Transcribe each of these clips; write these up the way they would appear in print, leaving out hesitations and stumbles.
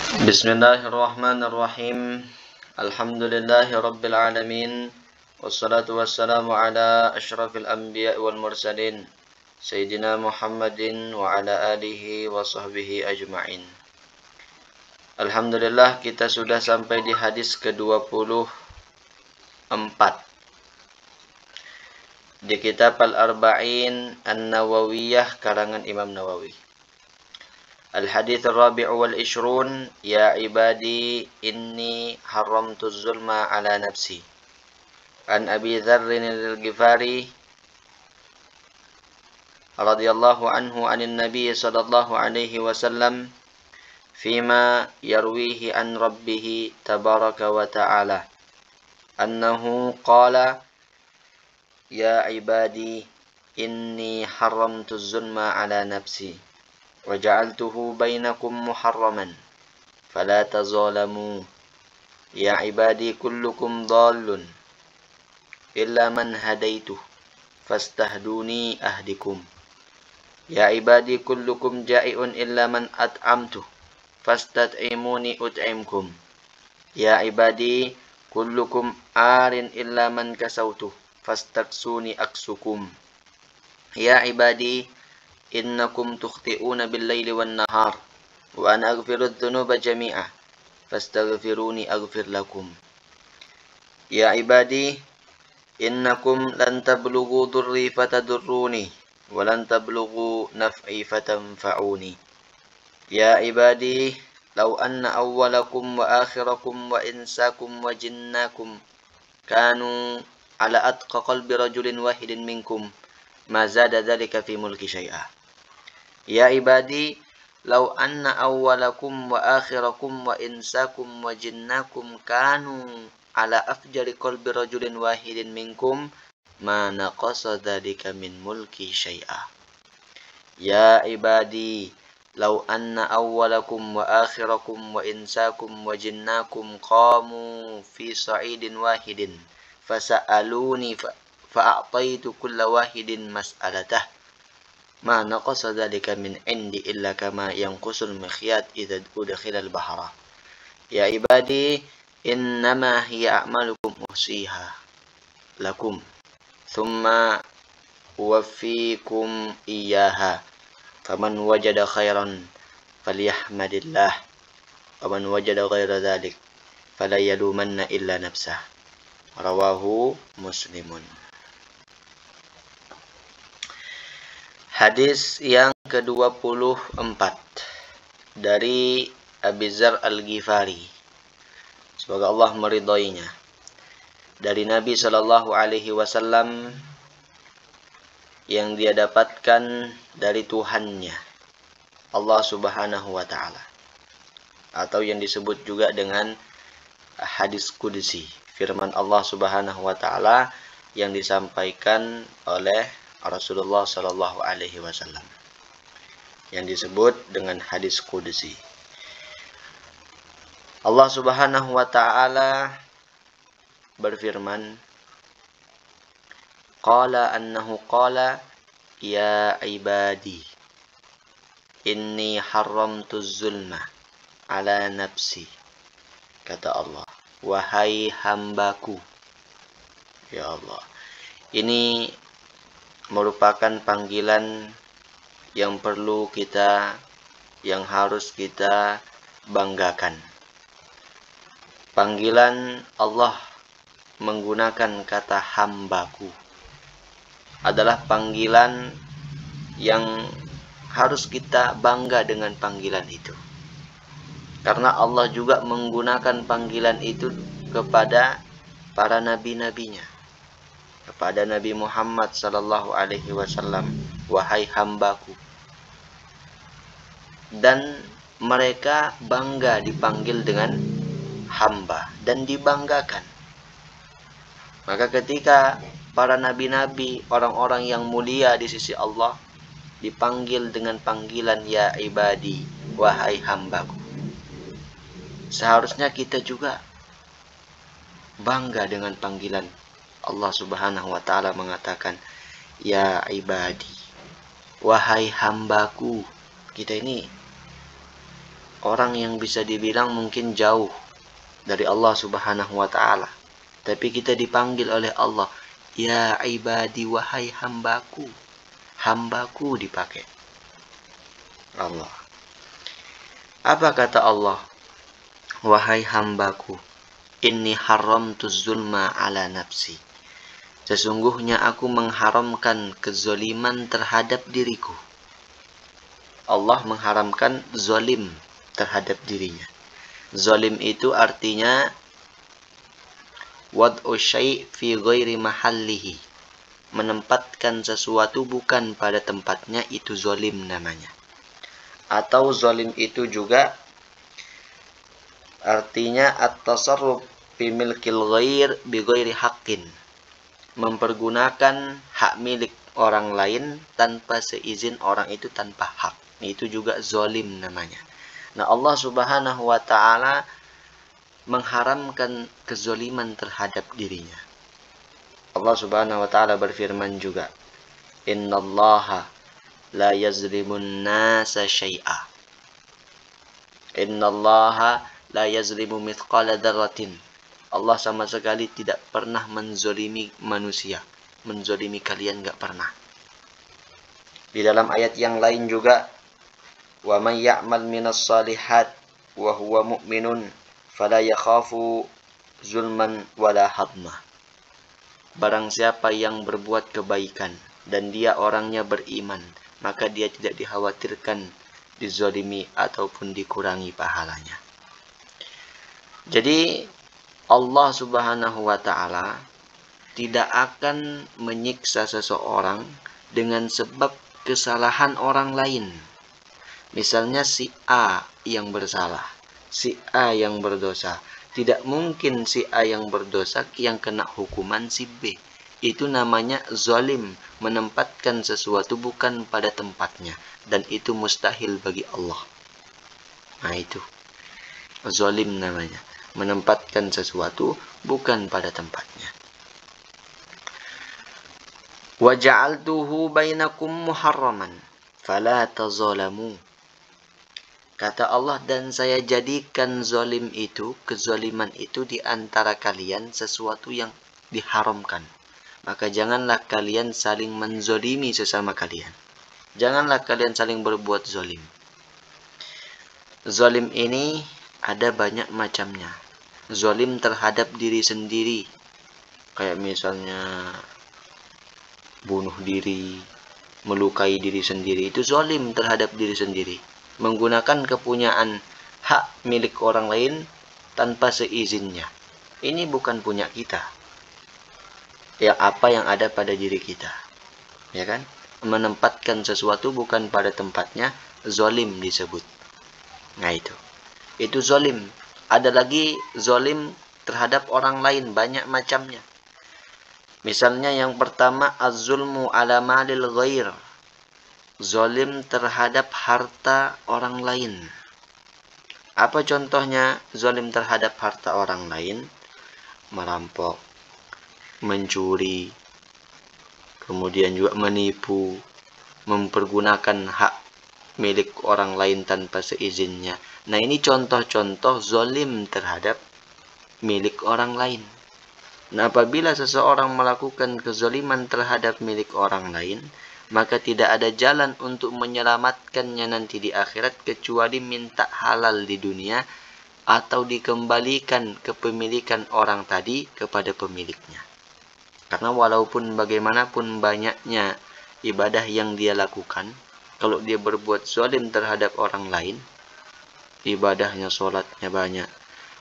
Bismillahirrahmanirrahim. Alhamdulillahi rabbil alamin. Wassalatu wassalamu ala asyrafil anbiya wal mursalin Sayyidina Muhammadin wa ala alihi wa sahbihi ajma'in. Alhamdulillah, kita sudah sampai di hadis ke-24 di kitab Al-Arba'in An-Nawawiyah karangan Imam Nawawi. Al-hadits ar-rabi'u wal ishrun, ya ibadi inni haramtu zulma ala nafsi. An Abi Dzarrin al-Ghifari radhiyallahu anhu anin Nabi sallallahu alaihi wasallam fima yarwihi an rabbih tabaraka wa ta'ala annahu qala ya ibadi inni haramtu zulma ala nafsi وجعلته بينكم محرما فلا تظالموا يا عبادي كلكم ضال إلا من هديته فاستهدوني أهدكم يا عبادي كلكم جائع إلا من أطعمته فاستطعموني أطعمكم يا عبادي كلكم عار إلا من كسوته فاستكسوني أكسكم يا عبادي innakum tukhti'una bil-laili wan-nahar wa ana aghfiru adh-dhunuba jami'a fastaghfiruni aghfir lakum ya ibadi innakum lan tablughu dhurri fatadurruni wa lan tablughu naf'i fatanfa'uni ya ibadi law anna awwalakum wa akhirakum wa insakum wa jinnakum kanu ala atqa qalbi rajulin wahidin minkum ma zada dhalika fi mulki syai'a. Ya ibadi, law anna awwalakum wa akhirakum wa insakum wa jinnakum kanu ala afjari qalbi rajulin wahidin minkum ma naqasa dhalika min mulki syai'a. Ya ibadi, law anna awwalakum wa akhirakum wa insakum wa jinnakum qamu fi sa'idin wahidin fasa'aluni fa'ataitu kulla wahidin mas'alatah ma naqasa dhalika min indi illa kama yanqusul mikhyat idza udkhila al-bahra ya ibadi innama hiya a'malukum uhsiha lakum thumma uwaffikum iyyaha faman wajada khairan falyahmadillah wa man wajada ghaira dhalik fala yalumanna illa nafsah. Rawahu Muslimun. Hadis yang ke-24 dari Abi Dzar Al-Ghifari, semoga Allah meridhoinya, dari Nabi sallallahu alaihi wasallam yang dia dapatkan dari Tuhannya, Allah Subhanahu wa taala, atau yang disebut juga dengan hadis qudsi, firman Allah Subhanahu wa taala yang disampaikan oleh Rasulullah sallallahu alaihi wasallam, yang disebut dengan hadis qudsi. Allah Subhanahu wa taala berfirman, qala annahu qala ya ibadi inni haramtu zulma ala nafsi. Kata Allah, wahai hambaku. Ya Allah, ini merupakan panggilan yang perlu kita, yang harus kita banggakan. Panggilan Allah menggunakan kata hambaku adalah panggilan yang harus kita bangga dengan panggilan itu. Karena Allah juga menggunakan panggilan itu kepada para nabi-nabinya, kepada Nabi Muhammad sallallahu alaihi wasallam, wahai hambaku. Dan mereka bangga dipanggil dengan hamba dan dibanggakan. Maka ketika para nabi-nabi, orang-orang yang mulia di sisi Allah, dipanggil dengan panggilan ya ibadi, wahai hambaku, seharusnya kita juga bangga dengan panggilan Allah Subhanahu wa taala mengatakan ya ibadi, wahai hambaku. Kita ini orang yang bisa dibilang mungkin jauh dari Allah Subhanahu wa taala. Tapi kita dipanggil oleh Allah, ya ibadi, wahai hambaku. Hambaku dipakai Allah. Apa kata Allah? Wahai hambaku, inni haramtu zulma ala nafsi. Sesungguhnya aku mengharamkan kezoliman terhadap diriku. Allah mengharamkan zolim terhadap dirinya. Zolim itu artinya wad'u syai' fi ghairi mahallihi. Menempatkan sesuatu bukan pada tempatnya, itu zolim namanya. Atau zolim itu juga artinya at-tasarruf fi milkil ghair bi ghairi haqqin. Mempergunakan hak milik orang lain tanpa seizin orang itu, tanpa hak. Itu juga zolim namanya. Nah, Allah Subhanahu wa taala mengharamkan kezoliman terhadap dirinya. Allah Subhanahu wa taala berfirman juga, innallaha la yazlimun nasa syai'a. Innallaha la yazlimu mithqala dzarratin. Allah sama sekali tidak pernah menzolimi manusia. Menzolimi kalian enggak pernah. Di dalam ayat yang lain juga, wa may ya'mal minas shalihat wa huwa mu'minun fala yakhafu zulman wala hadma. Barang siapa yang berbuat kebaikan dan dia orangnya beriman, maka dia tidak dikhawatirkan dizolimi ataupun dikurangi pahalanya. Jadi Allah Subhanahu wa taala tidak akan menyiksa seseorang dengan sebab kesalahan orang lain. Misalnya si A yang bersalah, si A yang berdosa. Tidak mungkin si A yang berdosa yang kena hukuman si B. Itu namanya zalim, menempatkan sesuatu bukan pada tempatnya. Dan itu mustahil bagi Allah. Nah itu, zalim namanya, menempatkan sesuatu bukan pada tempatnya. Wa ja'altuhu bainakum muharraman fala tazalamu. Kata Allah, dan saya jadikan zalim itu, kezaliman itu di antara kalian sesuatu yang diharamkan. Maka janganlah kalian saling menzolimi sesama kalian. Janganlah kalian saling berbuat zalim. Zalim ini ada banyak macamnya. Zalim terhadap diri sendiri, kayak misalnya bunuh diri, melukai diri sendiri, itu zalim terhadap diri sendiri. Menggunakan kepunyaan hak milik orang lain tanpa seizinnya. Ini bukan punya kita. Ya, apa yang ada pada diri kita. Ya kan? Menempatkan sesuatu bukan pada tempatnya, zalim disebut. Nah itu. Itu zalim. Ada lagi zalim terhadap orang lain, banyak macamnya. Misalnya yang pertama, az-zulmu ala malil ghair. Zalim terhadap harta orang lain. Apa contohnya zalim terhadap harta orang lain? Merampok, mencuri, kemudian juga menipu, mempergunakan hak milik orang lain tanpa seizinnya. Nah, ini contoh-contoh zalim terhadap milik orang lain. Nah, apabila seseorang melakukan kezaliman terhadap milik orang lain, maka tidak ada jalan untuk menyelamatkannya nanti di akhirat kecuali minta halal di dunia atau dikembalikan kepemilikan orang tadi kepada pemiliknya. Karena walaupun bagaimanapun banyaknya ibadah yang dia lakukan, kalau dia berbuat zalim terhadap orang lain, ibadahnya, sholatnya banyak,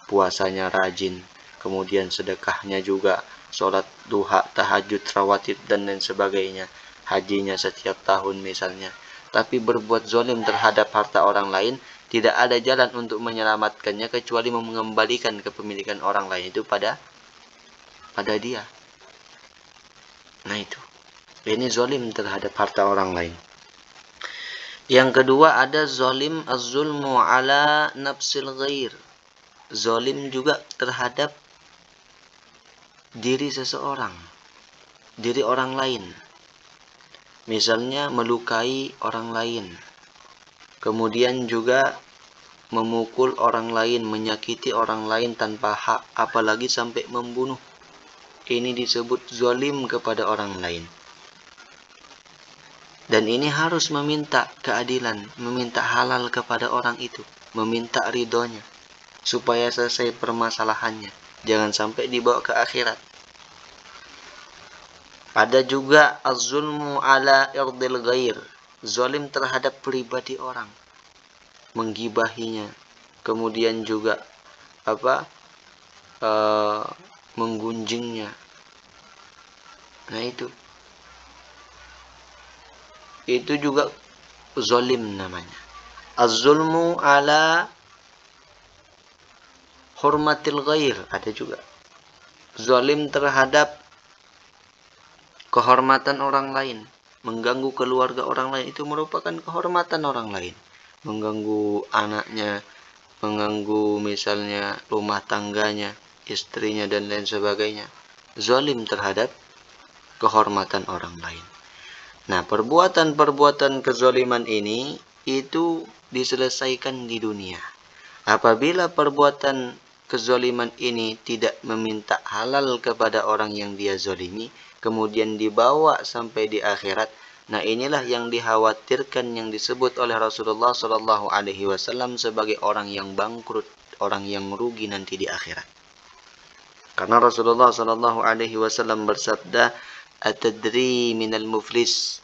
puasanya rajin, kemudian sedekahnya juga, sholat duha, tahajud, rawatib, dan lain sebagainya, hajinya setiap tahun misalnya, tapi berbuat zalim terhadap harta orang lain, tidak ada jalan untuk menyelamatkannya kecuali mengembalikan kepemilikan orang lain itu pada dia. Nah itu, ini zalim terhadap harta orang lain. Yang kedua ada zalim az-zulmu ala nafsil ghair. Zalim juga terhadap diri seseorang, diri orang lain. Misalnya melukai orang lain. Kemudian juga memukul orang lain, menyakiti orang lain tanpa hak, apalagi sampai membunuh. Ini disebut zalim kepada orang lain. Dan ini harus meminta keadilan, meminta halal kepada orang itu, meminta ridhonya, supaya selesai permasalahannya. Jangan sampai dibawa ke akhirat. Ada juga az-zulmu ala irdil ghair, zalim terhadap pribadi orang, menggibahinya, kemudian juga menggunjingnya. Nah itu juga zalim namanya. Az-zulmu ala hurmatil ghair, ada juga. Zalim terhadap kehormatan orang lain, mengganggu keluarga orang lain, itu merupakan kehormatan orang lain. Mengganggu anaknya, mengganggu misalnya rumah tangganya, istrinya dan lain sebagainya. Zalim terhadap kehormatan orang lain. Nah, perbuatan-perbuatan kezaliman ini itu diselesaikan di dunia. Apabila perbuatan kezaliman ini tidak meminta halal kepada orang yang dia zalimi, kemudian dibawa sampai di akhirat, nah inilah yang dikhawatirkan, yang disebut oleh Rasulullah Shallallahu Alaihi Wasallam sebagai orang yang bangkrut, orang yang rugi nanti di akhirat. Karena Rasulullah Shallallahu Alaihi Wasallam bersabda, "Atadri minal muflis?"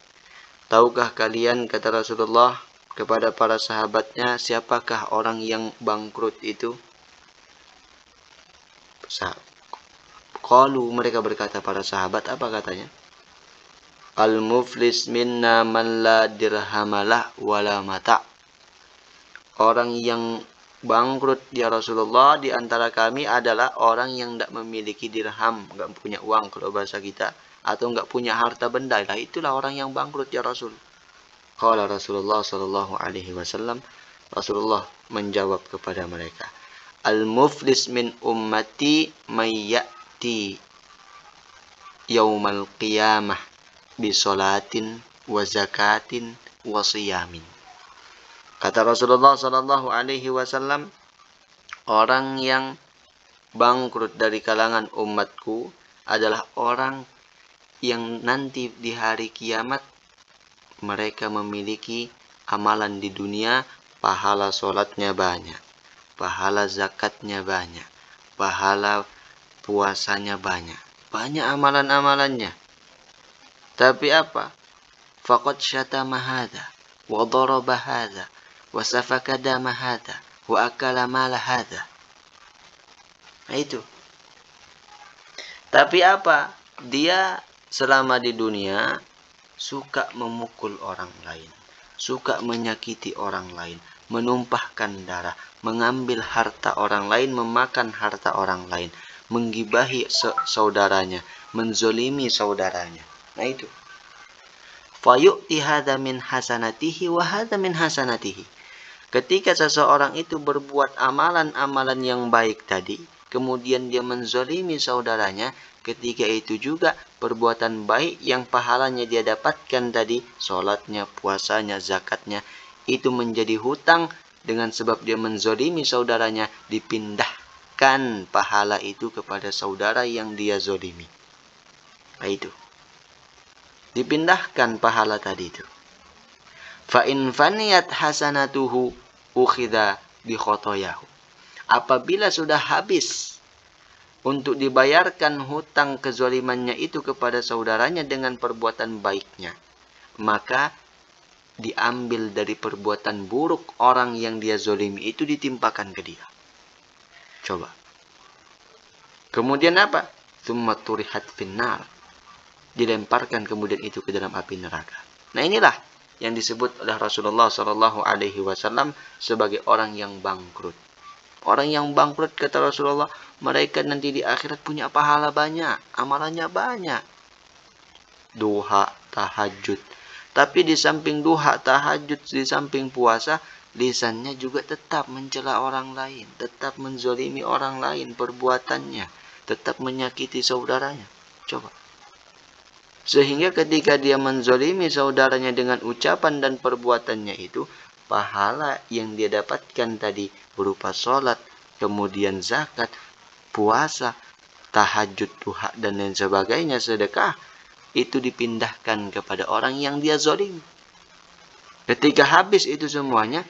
Tahukah kalian, kata Rasulullah kepada para sahabatnya, siapakah orang yang bangkrut itu? Qalu, mereka berkata para sahabat, apa katanya? Al-muflis minna man la dirhamalah wala mata. Orang yang bangkrut ya Rasulullah di antara kami adalah orang yang tidak memiliki dirham, enggak punya uang kalau bahasa kita, atau enggak punya harta benda. Lah itulah orang yang bangkrut ya Rasul. Qala Rasulullah sallallahu alaihi wasallam, Rasulullah menjawab kepada mereka, al-muflis min ummati mayyati yaumal qiyamah bisolatin wa zakatin wa siyamin. Kata Rasulullah sallallahu alaihi wasallam, orang yang bangkrut dari kalangan umatku adalah orang yang nanti di hari kiamat mereka memiliki amalan di dunia, pahala sholatnya banyak, pahala zakatnya banyak, pahala puasanya banyak, banyak amalan-amalannya. Tapi apa? Faqad syatama hadza wa daraba hadza wa safaka dama hadza wa akala mala hadza. Nah itu. Tapi apa? Dia selama di dunia suka memukul orang lain, suka menyakiti orang lain, menumpahkan darah, mengambil harta orang lain, memakan harta orang lain, menggibahi saudaranya, menzolimi saudaranya. Nah itu. Fayu'ti hadza min hasanatihi wa hadza min hasanatihi. Ketika seseorang itu berbuat amalan-amalan yang baik tadi, kemudian dia menzolimi saudaranya, ketika itu juga perbuatan baik yang pahalanya dia dapatkan tadi, sholatnya, puasanya, zakatnya, itu menjadi hutang dengan sebab dia menzolimi saudaranya, dipindahkan pahala itu kepada saudara yang dia zolimi. Nah itu. Dipindahkan pahala tadi itu. Fa in faniyat hasanatuhu ukhidha bi khotoyahu. Apabila sudah habis untuk dibayarkan hutang kezalimannya itu kepada saudaranya dengan perbuatan baiknya, maka diambil dari perbuatan buruk orang yang dia zalimi itu, ditimpakan ke dia. Coba. Kemudian apa? Tsumma turihat finnar. Dilemparkan kemudian itu ke dalam api neraka. Nah inilah yang disebut oleh Rasulullah Shallallahu Alaihi Wasallam sebagai orang yang bangkrut. Orang yang bangkrut, kata Rasulullah, mereka nanti di akhirat punya pahala banyak, amalannya banyak. Duha, tahajud. Tapi di samping duha, tahajud, di samping puasa, lisannya juga tetap mencela orang lain, tetap menzalimi orang lain perbuatannya, tetap menyakiti saudaranya. Coba. Sehingga ketika dia menzalimi saudaranya dengan ucapan dan perbuatannya itu, pahala yang dia dapatkan tadi berupa sholat, kemudian zakat, puasa, tahajud, duha, dan lain sebagainya, sedekah, itu dipindahkan kepada orang yang dia zalim. Ketika habis itu semuanya,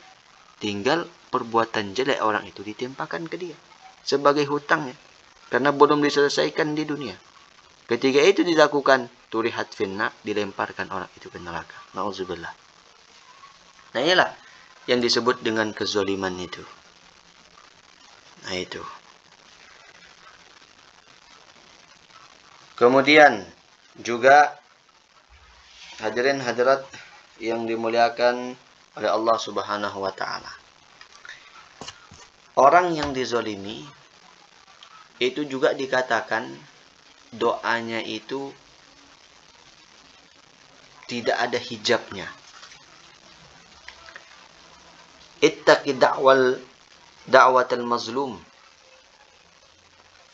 tinggal perbuatan jelek orang itu ditimpakan ke dia sebagai hutangnya, karena belum diselesaikan di dunia. Ketika itu dilakukan, turihat finna, dilemparkan orang itu ke neraka. Nauzubillah. Nah, inilah yang disebut dengan kezaliman itu. Nah, itu. Kemudian juga hadirin hadirat yang dimuliakan oleh Allah Subhanahu wa taala. Orang yang dizalimi itu juga dikatakan doanya itu tidak ada hijabnya. Ittaqi da'watal mazlum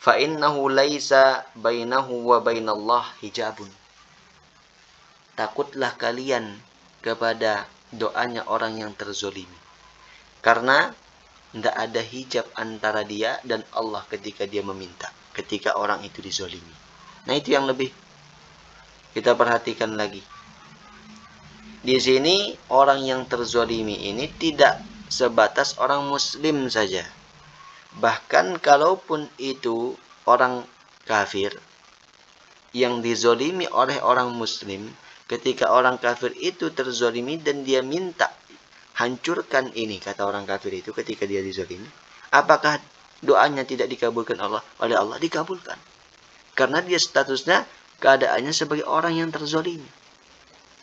fa innahu laisa bainahu wa bainallah hijabun. Takutlah kalian kepada doanya orang yang terzolimi, karena tidak ada hijab antara dia dan Allah ketika dia meminta, ketika orang itu dizolimi. Nah, itu yang lebih kita perhatikan lagi. Di sini orang yang terzolimi ini tidak sebatas orang muslim saja. Bahkan kalaupun itu orang kafir yang dizolimi oleh orang muslim, ketika orang kafir itu terzolimi dan dia minta, hancurkan ini, kata orang kafir itu ketika dia dizolimi, apakah doanya tidak dikabulkan oleh Allah? Dikabulkan. Karena dia statusnya, keadaannya sebagai orang yang terzolimi.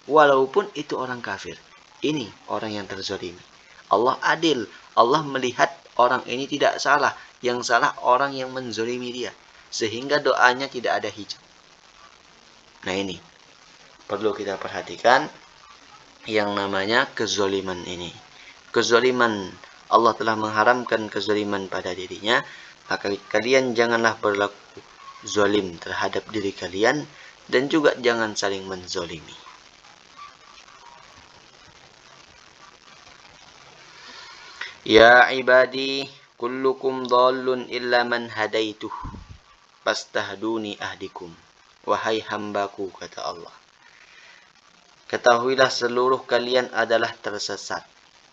Walaupun itu orang kafir. Ini orang yang terzolimi. Allah adil. Allah melihat orang ini tidak salah. Yang salah orang yang menzolimi dia. Sehingga doanya tidak ada hijab. Nah, ini perlu kita perhatikan yang namanya kezoliman ini. Kezoliman, Allah telah mengharamkan kezoliman pada dirinya. Maka kalian janganlah berlaku zalim terhadap diri kalian. Dan juga jangan saling menzolimi. Ya ibadi, kullukum dhallun illa man hadaituh, fastahduni ahdikum. Wahai hambaku, kata Allah, ketahuilah seluruh kalian adalah tersesat.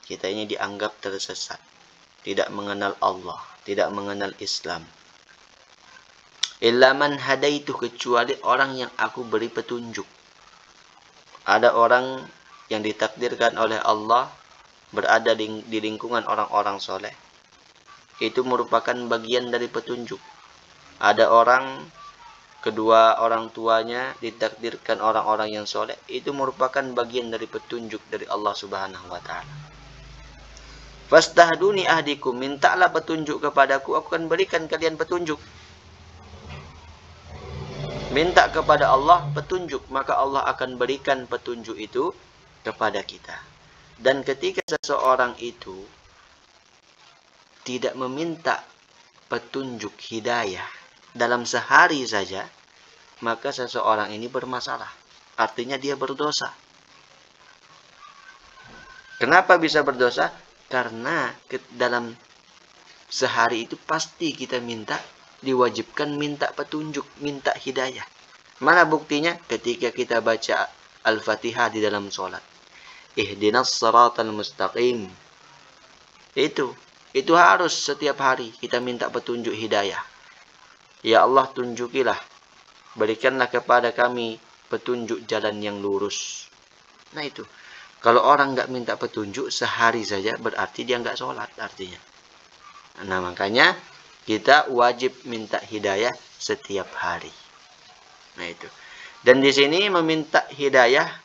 Kita ini dianggap tersesat, tidak mengenal Allah, tidak mengenal Islam. Illa man hadaituh, kecuali orang yang aku beri petunjuk. Ada orang yang ditakdirkan oleh Allah berada di lingkungan orang-orang soleh. Itu merupakan bagian dari petunjuk. Ada orang, kedua orang tuanya ditakdirkan orang-orang yang soleh. Itu merupakan bagian dari petunjuk dari Allah Subhanahu wa ta'ala. Fastahduni ahdikum, mintalah petunjuk kepadaku, aku akan berikan kalian petunjuk. Minta kepada Allah petunjuk, maka Allah akan berikan petunjuk itu kepada kita. Dan ketika seseorang itu tidak meminta petunjuk hidayah dalam sehari saja, maka seseorang ini bermasalah. Artinya dia berdosa. Kenapa bisa berdosa? Karena dalam sehari itu pasti kita diwajibkan minta petunjuk, minta hidayah. Mana buktinya? Ketika kita baca Al-Fatihah di dalam sholat. Ihdinas siratal mustaqim. Itu harus setiap hari kita minta petunjuk hidayah. Ya Allah, tunjukilah, berikanlah kepada kami petunjuk jalan yang lurus. Nah, itu. Kalau orang nggak minta petunjuk sehari saja, berarti dia nggak sholat artinya. Nah, makanya kita wajib minta hidayah setiap hari. Nah, itu. Dan di sini meminta hidayah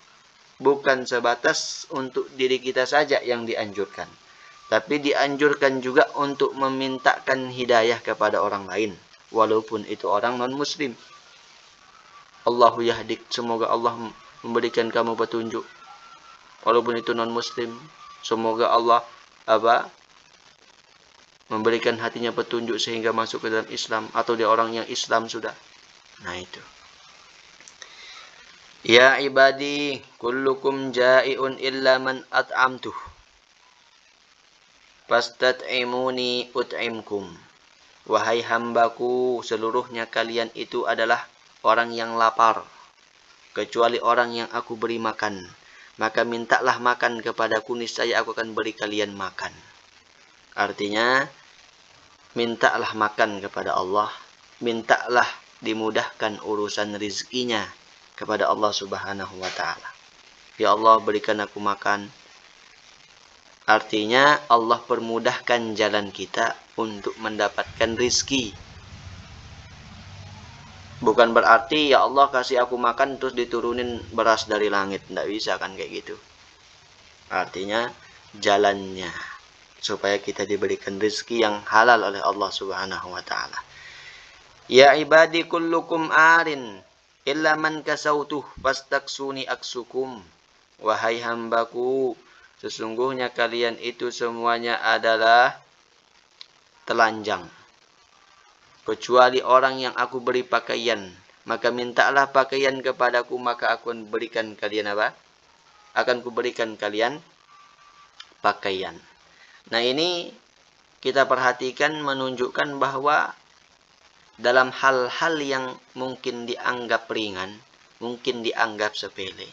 bukan sebatas untuk diri kita saja yang dianjurkan. Tapi dianjurkan juga untuk memintakan hidayah kepada orang lain. Walaupun itu orang non-muslim. Allahu yahdik, semoga Allah memberikan kamu petunjuk. Walaupun itu non-muslim, semoga Allah memberikan hatinya petunjuk sehingga masuk ke dalam Islam. Atau dia orang yang Islam sudah. Nah, itu. Ya ibadi, kullukum ja'iun illa man at'amtuh. fastat'imuni ut'imkum. Wahai hambaku, seluruhnya kalian itu adalah orang yang lapar, kecuali orang yang aku beri makan. Maka mintalah makan kepadaku, niscaya aku akan beri kalian makan. Artinya, mintalah makan kepada Allah, mintalah dimudahkan urusan rizkinya kepada Allah Subhanahu wa ta'ala. Ya Allah, berikan aku makan. Artinya Allah permudahkan jalan kita untuk mendapatkan rizki. Bukan berarti ya Allah kasih aku makan terus diturunin beras dari langit. Tidak bisa kan kayak gitu. Artinya jalannya supaya kita diberikan rizki yang halal oleh Allah Subhanahu wa ta'ala. Ya ibadi kullukum arin illa man kasautuh fastaksuni aksukum. Wahai hambaku, sesungguhnya kalian itu semuanya adalah telanjang, kecuali orang yang aku beri pakaian. Maka mintalah pakaian kepadaku, maka aku akan berikan kalian apa? Akan kuberikan kalian pakaian. Nah, ini kita perhatikan menunjukkan bahwa dalam hal-hal yang mungkin dianggap ringan, mungkin dianggap sepele,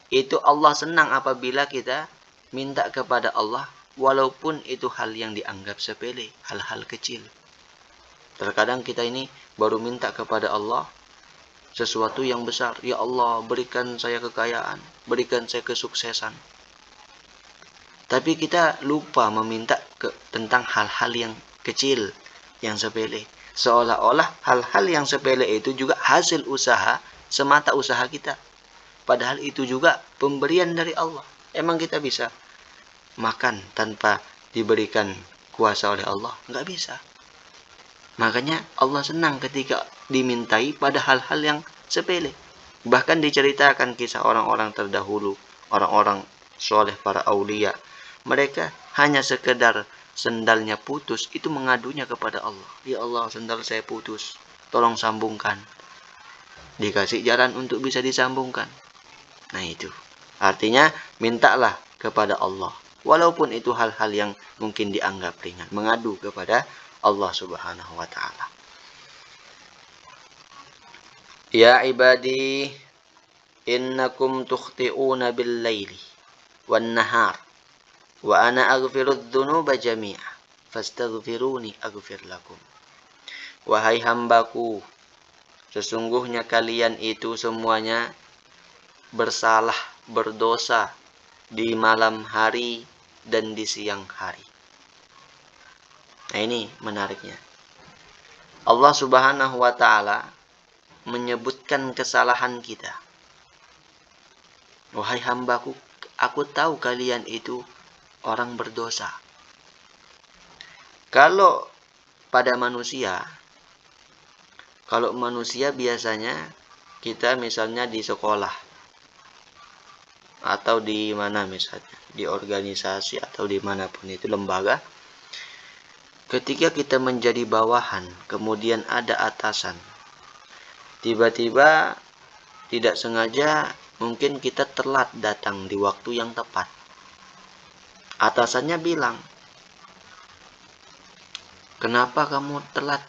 itu Allah senang apabila kita minta kepada Allah, walaupun itu hal yang dianggap sepele, hal-hal kecil. Terkadang kita ini baru minta kepada Allah sesuatu yang besar. Ya Allah, berikan saya kekayaan, berikan saya kesuksesan. Tapi kita lupa meminta tentang hal-hal yang kecil, yang sepele. Seolah-olah hal-hal yang sepele itu juga hasil usaha, semata usaha kita. Padahal itu juga pemberian dari Allah. Emang kita bisa makan tanpa diberikan kuasa oleh Allah? Nggak bisa. Makanya Allah senang ketika dimintai pada hal-hal yang sepele. Bahkan diceritakan kisah orang-orang terdahulu, orang-orang soleh, para aulia. Mereka hanya sekedar sendalnya putus, itu mengadunya kepada Allah. Ya Allah, sendal saya putus, tolong sambungkan. Dikasih jalan untuk bisa disambungkan. Nah itu. Artinya mintalah kepada Allah. Walaupun itu hal-hal yang mungkin dianggap ringan. Mengadu kepada Allah Subhanahu wa ta'ala. Ya ibadi, innakum tukhti'una bil-laili wan-nahar. Wa ana aghfirudz dzunuba jami'a. Fastaghfiruni aghfir lakum. Wahai hambaku, sesungguhnya kalian itu semuanya bersalah, berdosa di malam hari dan di siang hari. Nah ini menariknya. Allah Subhanahu wa ta'ala menyebutkan kesalahan kita. Wahai hambaku, aku tahu kalian itu orang berdosa. Kalau pada manusia, kalau manusia biasanya kita misalnya di sekolah atau di mana misalnya, di organisasi atau dimanapun itu lembaga, ketika kita menjadi bawahan, kemudian ada atasan, tiba-tiba tidak sengaja mungkin kita telat datang di waktu yang tepat. Atasannya bilang, kenapa kamu telat?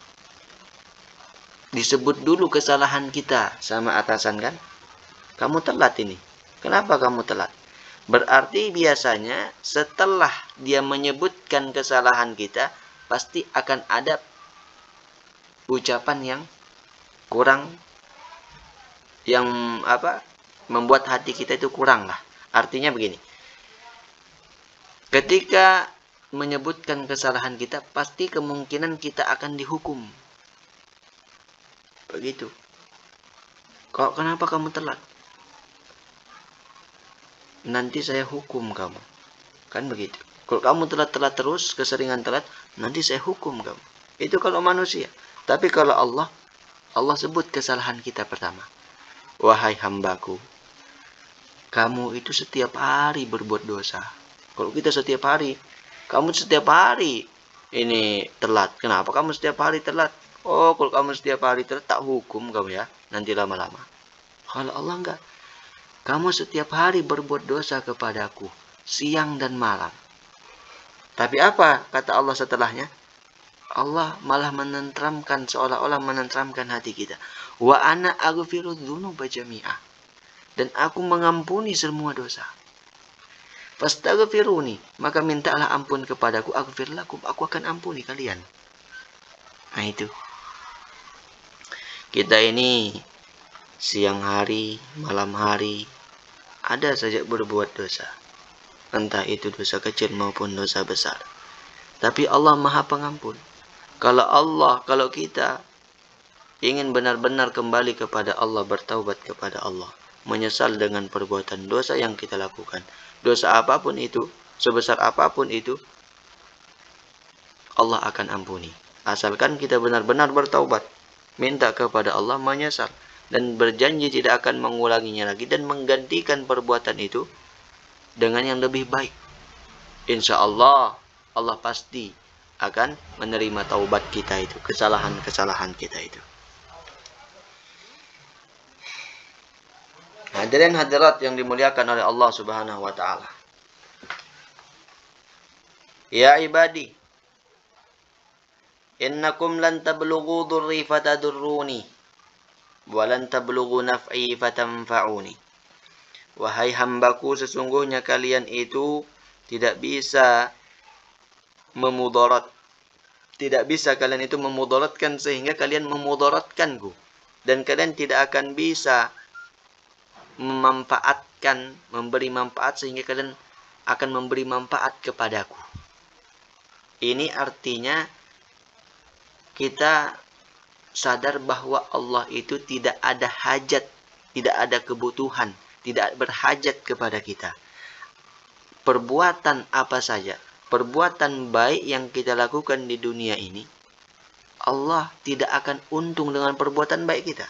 Disebut dulu kesalahan kita sama atasan kan? Kamu telat ini. Kenapa kamu telat? Berarti biasanya setelah dia menyebutkan kesalahan kita, pasti akan ada ucapan yang kurang, yang membuat hati kita itu kurang lah. Artinya begini, ketika menyebutkan kesalahan kita, pasti kemungkinan kita akan dihukum. Begitu. Kenapa kamu telat? Nanti saya hukum kamu. Kan begitu. Kalau kamu telat-telat terus, keseringan telat, nanti saya hukum kamu. Itu kalau manusia. Tapi kalau Allah, Allah sebut kesalahan kita pertama. Wahai hambaku, kamu itu setiap hari berbuat dosa. Kalau kita setiap hari, kamu setiap hari ini telat. Kenapa kamu setiap hari telat? Oh, kalau kamu setiap hari telat, tak hukum kamu ya. Nanti lama-lama. Kalau Allah enggak. Kamu setiap hari berbuat dosa kepadaku, siang dan malam. Tapi apa kata Allah setelahnya? Allah malah menenteramkan, seolah-olah menenteramkan hati kita. Wa ana aghfiru dzunuba jami'ah. Dan aku mengampuni semua dosa. Fastaghfiruni, maka mintalah ampun kepadaku, aghfir lakum, aku akan ampuni kalian. Nah itu. Kita ini siang hari, malam hari, ada saja berbuat dosa. Entah itu dosa kecil maupun dosa besar. Tapi Allah Maha Pengampun. Kalau kita ingin benar-benar kembali kepada Allah, bertaubat kepada Allah, menyesal dengan perbuatan dosa yang kita lakukan, dosa apapun itu, sebesar apapun itu, Allah akan ampuni. Asalkan kita benar-benar bertaubat, minta kepada Allah, menyesal, dan berjanji tidak akan mengulanginya lagi dan menggantikan perbuatan itu dengan yang lebih baik. Insya Allah, Allah pasti akan menerima taubat kita itu, kesalahan-kesalahan kita itu. Hadirin hadirat yang dimuliakan oleh Allah Subhanahu wa taala. Ya ibadi, innakum lan tablughu dhurri fatadurruni wa lan tablughu naf'i fatanfa'uni. Wahai hambaku, sesungguhnya kalian itu tidak bisa memudarat. Tidak bisa kalian itu memudaratkan sehingga kalian memudaratkanku. Dan kalian tidak akan bisa memanfaatkan, memberi manfaat sehingga kalian akan memberi manfaat kepadaku. Ini artinya kita sadar bahwa Allah itu tidak ada hajat, tidak ada kebutuhan, tidak berhajat kepada kita. Perbuatan apa saja, perbuatan baik yang kita lakukan di dunia ini, Allah tidak akan untung dengan perbuatan baik kita.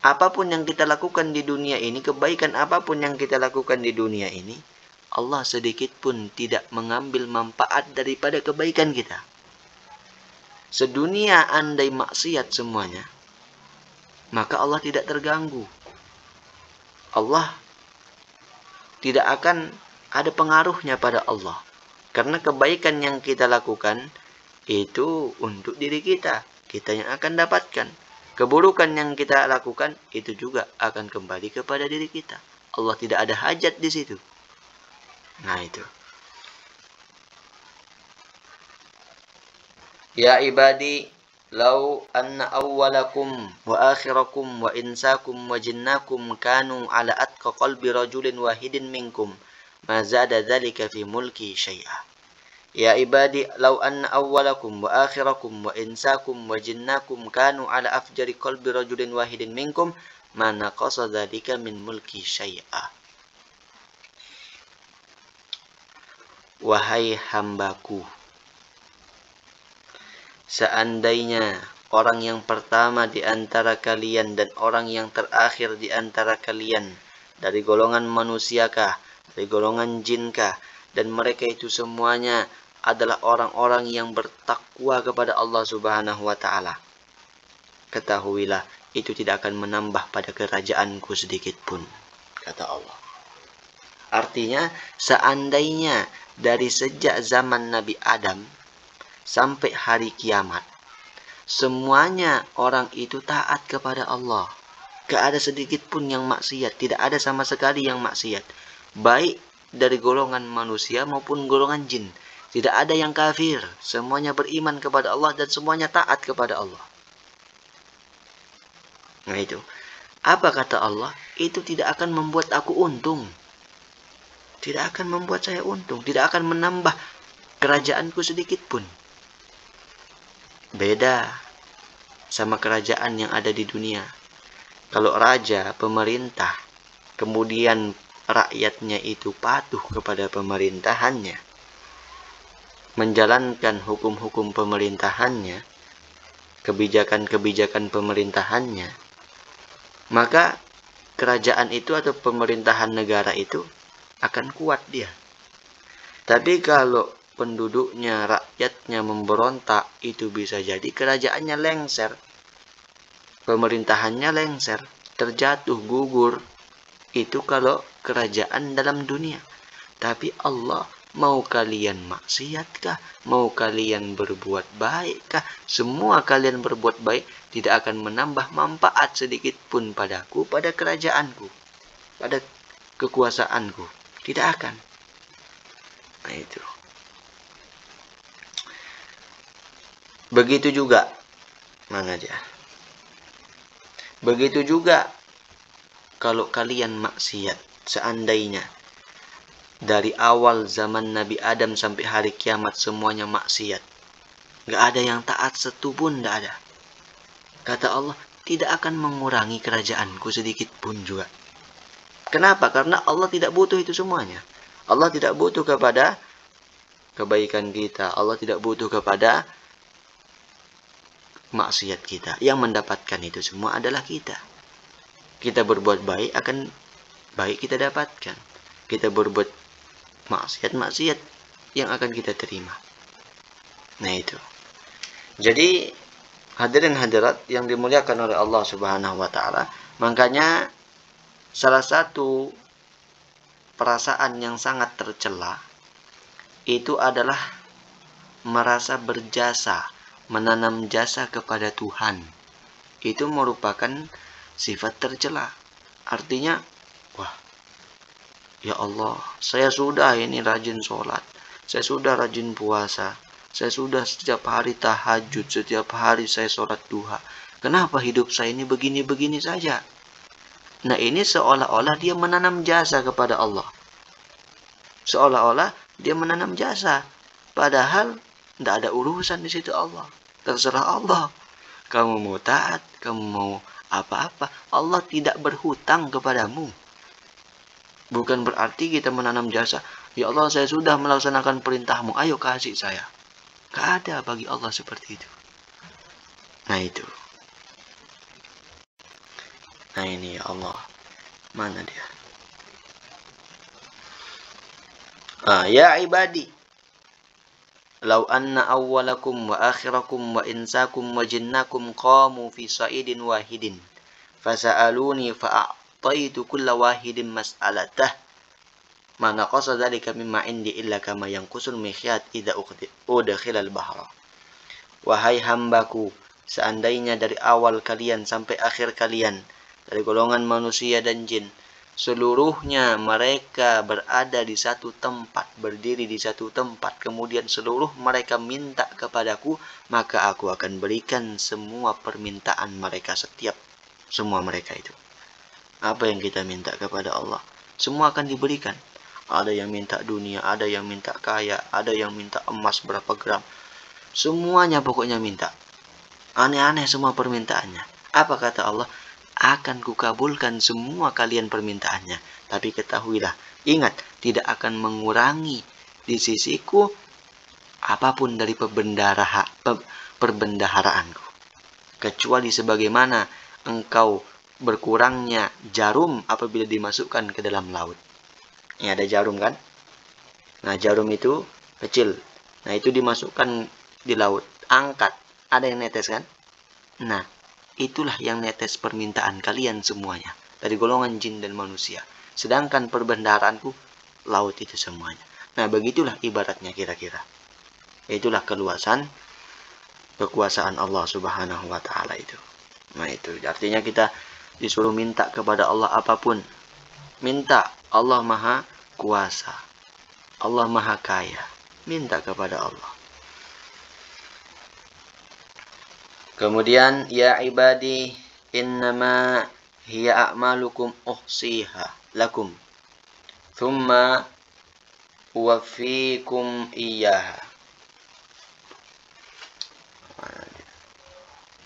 Apapun yang kita lakukan di dunia ini, kebaikan apapun yang kita lakukan di dunia ini, Allah sedikit pun tidak mengambil manfaat daripada kebaikan kita. Sedunia andai maksiat semuanya, maka Allah tidak terganggu. Allah tidak akan ada pengaruhnya pada Allah. Karena kebaikan yang kita lakukan itu untuk diri kita. Kita yang akan dapatkan. Keburukan yang kita lakukan itu juga akan kembali kepada diri kita. Allah tidak ada hajat di situ. Nah itu. Ya ibadi, lau anna awwalakum wa akhirakum wa insakum wa jinnakum kanu ala atqa qalbi rajulin wahidin minkum ma zada dzalika fi mulki syai'a. Ya ibadi, lau anna awwalakum wa akhirakum wa insakum wa jinnakum kanu ala afjari qalbi rajulin wahidin minkum ma naqasa dzalika min mulki syai'a. Wahai hambaku, seandainya orang yang pertama di antara kalian dan orang yang terakhir di antara kalian, dari golongan manusiakah, dari golongan jinkah, dan mereka itu semuanya adalah orang-orang yang bertakwa kepada Allah Subhanahu wa taala, ketahuilah itu tidak akan menambah pada kerajaanku sedikit pun, kata Allah. Artinya, seandainya dari sejak zaman Nabi Adam sampai hari kiamat, semuanya orang itu taat kepada Allah. Gak ada sedikit pun yang maksiat. Tidak ada sama sekali yang maksiat. Baik dari golongan manusia maupun golongan jin. Tidak ada yang kafir. Semuanya beriman kepada Allah dan semuanya taat kepada Allah. Nah itu. Apa kata Allah? Itu tidak akan membuat aku untung. Tidak akan membuat saya untung. Tidak akan menambah kerajaanku sedikit pun. Beda sama kerajaan yang ada di dunia. Kalau raja, pemerintah, kemudian rakyatnya itu patuh kepada pemerintahannya, menjalankan hukum-hukum pemerintahannya, kebijakan-kebijakan pemerintahannya, maka kerajaan itu atau pemerintahan negara itu akan kuat dia. Tapi kalau penduduknya, rakyatnya memberontak, itu bisa jadi kerajaannya lengser, pemerintahannya lengser, terjatuh, gugur. Itu kalau kerajaan dalam dunia. Tapi Allah Mau kalian maksiatkah? Mau kalian berbuat baikkah? Semua kalian berbuat baik tidak akan menambah manfaat sedikit pun padaku, pada kerajaanku, pada kekuasaanku. Tidak akan. Nah itu. Begitu juga. Mana dia? Begitu juga kalau kalian maksiat, seandainya dari awal zaman Nabi Adam sampai hari kiamat semuanya maksiat, nggak ada yang taat satu pun, nggak ada. Kata Allah, tidak akan mengurangi kerajaanku sedikit pun juga. Kenapa? Karena Allah tidak butuh itu semuanya. Allah tidak butuh kepada kebaikan kita. Allah tidak butuh kepada maksiat kita. Yang mendapatkan itu semua adalah kita. Kita berbuat baik, akan baik kita dapatkan. Kita berbuat maksiat yang akan kita terima. Nah itu. Jadi hadirin hadirat yang dimuliakan oleh Allah Subhanahu wa taala, makanya salah satu perasaan yang sangat tercela itu adalah merasa berjasa, menanam jasa kepada Tuhan. Itu merupakan sifat tercela. Artinya, wah, ya Allah, saya sudah ini rajin sholat, saya sudah rajin puasa, saya sudah setiap hari tahajud, setiap hari saya sholat duha. Kenapa hidup saya ini begini-begini saja? Nah ini seolah-olah dia menanam jasa kepada Allah. Seolah-olah dia menanam jasa. Padahal tidak ada urusan di situ Allah. Terserah Allah. Kamu mau taat, kamu mau apa-apa, Allah tidak berhutang kepadamu. Bukan berarti kita menanam jasa, ya Allah saya sudah melaksanakan perintahmu, ayo kasih saya. Gak ada bagi Allah seperti itu. Nah itu. Nah ini ya Allah. Mana dia? Ya ibadi, law anna awwalakum wa akhirakum wa insakum wa jinnakum qamu fi sa'idin wahidin fasa'aluni fa'a'taitu kulla wahidin mas'alatah ma naqasa dzalika mimma indi illa kama yanqusul mikhyat idza udkhilal bahra. Wahai hambaku, seandainya dari awal kalian sampai akhir kalian, dari golongan manusia dan jin, seluruhnya mereka berada di satu tempat, berdiri di satu tempat, kemudian seluruh mereka minta kepadaku, maka aku akan berikan semua permintaan mereka, semua mereka itu. Apa yang kita minta kepada Allah, semua akan diberikan. Ada yang minta dunia, ada yang minta kaya, ada yang minta emas berapa gram. Semuanya pokoknya minta. Aneh-aneh semua permintaannya. Apa kata Allah? Akan kukabulkan semua kalian permintaannya. Tapi ketahuilah, ingat, tidak akan mengurangi di sisiku apapun dari perbendaharaanku. Kecuali sebagaimana engkau berkurangnya jarum apabila dimasukkan ke dalam laut. Ini ada jarum kan? Nah jarum itu kecil. Nah itu dimasukkan di laut. Angkat. Ada yang netes kan? Nah itulah yang netes permintaan kalian semuanya. Dari golongan jin dan manusia. Sedangkan perbendaharaanku laut itu semuanya. Nah begitulah ibaratnya kira-kira. Itulah keluasan kekuasaan Allah Subhanahu wa taala itu. Nah itu artinya kita disuruh minta kepada Allah apapun. Minta, Allah Maha Kuasa. Allah Maha Kaya. Minta kepada Allah. Kemudian ya ibadi innama hiya a'malukum uhsiha lakum thumma uwaffikum iyyaha.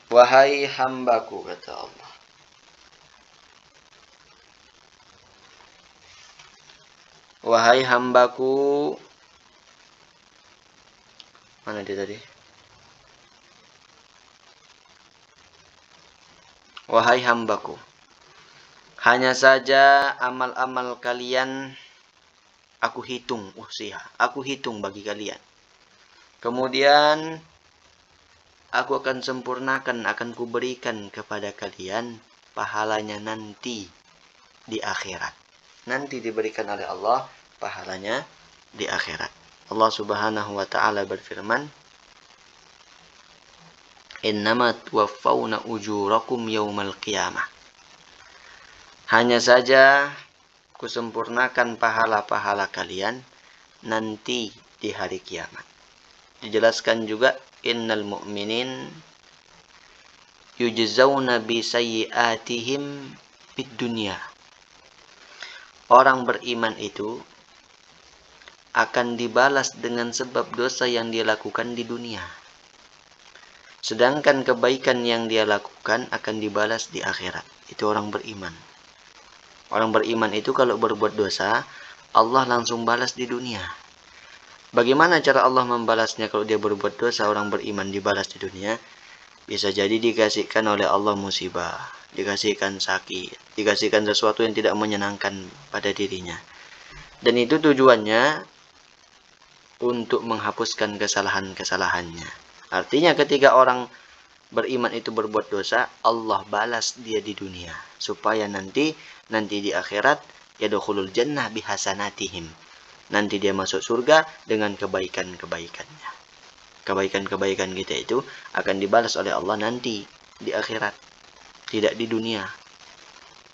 Wahai hambaku, kata Allah, wahai hambaku, mana dia tadi? Wahai hambaku, hanya saja amal-amal kalian aku hitung, aku hitung bagi kalian. Kemudian aku akan sempurnakan, akan kuberikan kepada kalian pahalanya nanti di akhirat. Nanti diberikan oleh Allah pahalanya di akhirat. Allah Subhanahu wa taala berfirman, "Innama tuwaffawna ujurakum yaumal qiyamah." Hanya saja kusempurnakan pahala-pahala kalian nanti di hari kiamat. Dijelaskan juga, innal mu'minin yujzauna bi sayyi'atihim fid dunya. Orang beriman itu akan dibalas dengan sebab dosa yang dia lakukan di dunia. Sedangkan kebaikan yang dia lakukan akan dibalas di akhirat. Itu orang beriman. Orang beriman itu kalau berbuat dosa, Allah langsung balas di dunia. Bagaimana cara Allah membalasnya kalau dia berbuat dosa, orang beriman dibalas di dunia? Bisa jadi dikasihkan oleh Allah musibah, dikasihkan sakit, dikasihkan sesuatu yang tidak menyenangkan pada dirinya. Dan itu tujuannya untuk menghapuskan kesalahan-kesalahannya. Artinya ketika orang beriman itu berbuat dosa, Allah balas dia di dunia. Supaya nanti di akhirat, yadkhulul jannah bihasanatihim. Nanti dia masuk surga dengan kebaikan-kebaikannya. Kebaikan-kebaikan kita itu akan dibalas oleh Allah nanti di akhirat. Tidak di dunia.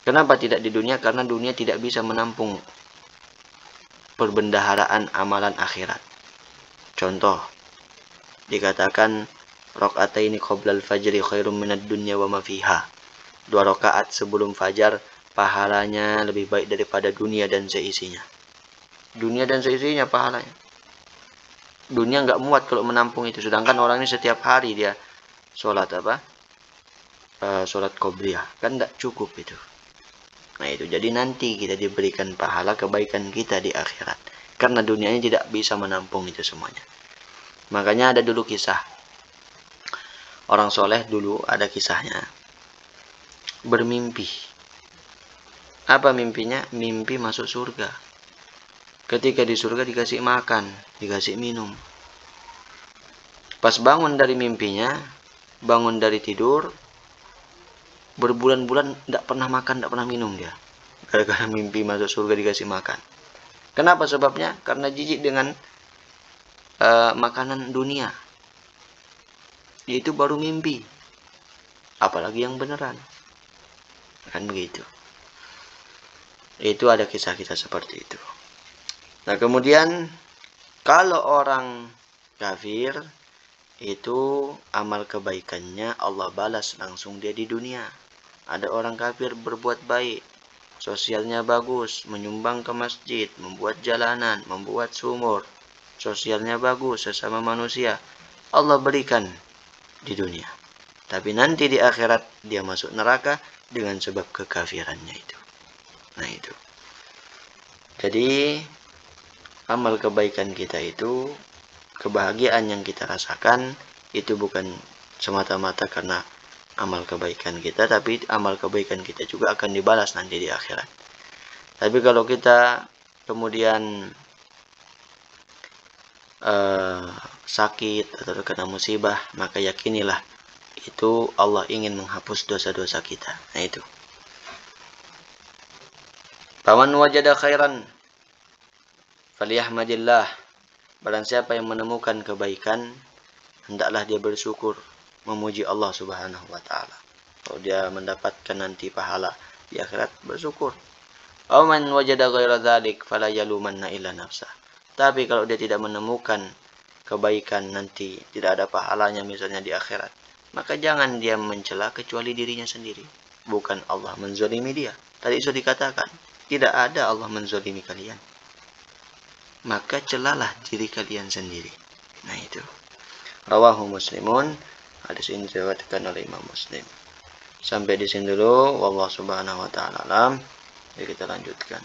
Kenapa tidak di dunia? Karena dunia tidak bisa menampung perbendaharaan amalan akhirat. Contoh, dikatakan rakaataini qoblal fajri khairum minad dunya wa ma fiha. 2 rakaat sebelum fajar pahalanya lebih baik daripada dunia dan seisinya. Dunia dan seisinya pahalanya. Dunia nggak muat kalau menampung itu. Sedangkan orang ini setiap hari dia sholat sholat qobliyah. Kan nggak cukup itu. Nah itu, jadi nanti kita diberikan pahala kebaikan kita di akhirat. Karena dunia ini tidak bisa menampung itu semuanya. Makanya ada dulu kisah. Orang soleh dulu ada kisahnya. Bermimpi. Apa mimpinya? Mimpi masuk surga. Ketika di surga dikasih makan, dikasih minum. Pas bangun dari mimpinya, bangun dari tidur, berbulan-bulan tidak pernah makan, tidak pernah minum dia. Gara-gara mimpi masuk surga dikasih makan. Kenapa sebabnya? Karena jijik dengan makanan dunia. Itu baru mimpi. Apalagi yang beneran. Kan begitu. Itu ada kisah-kisah seperti itu. Nah kemudian, kalau orang kafir, itu amal kebaikannya Allah balas langsung dia di dunia. Ada orang kafir berbuat baik, sosialnya bagus, menyumbang ke masjid, membuat jalanan, membuat sumur, sosialnya bagus sesama manusia, Allah berikan di dunia. Tapi nanti di akhirat dia masuk neraka dengan sebab kekafirannya itu. Nah itu. Jadi amal kebaikan kita itu, kebahagiaan yang kita rasakan itu bukan semata-mata karena amal kebaikan kita, tapi amal kebaikan kita juga akan dibalas nanti di akhirat. Tapi kalau kita kemudian sakit atau terkena musibah, maka yakinilah itu Allah ingin menghapus dosa-dosa kita. Nah itu. Faman wajada khairan falyahmadillah. Barang siapa yang menemukan kebaikan, hendaklah dia bersyukur, memuji Allah Subhanahu wa taala. Kalau dia mendapatkan nanti pahala di akhirat, bersyukur. Aw man wajada ghaira dzalik fala yalumanna illa nafsah. Tapi kalau dia tidak menemukan kebaikan nanti, tidak ada pahalanya misalnya di akhirat, maka jangan dia mencela kecuali dirinya sendiri. Bukan Allah menzalimi dia. Tadi sudah dikatakan, tidak ada Allah menzalimi kalian. Maka celalah diri kalian sendiri. Nah itu. Rawahu Muslimun. Hadis ini diriwayatkan oleh Imam Muslim. Sampai di sini dulu. Wallahu subhanahu wa ta'ala alam. Jadi kita lanjutkan.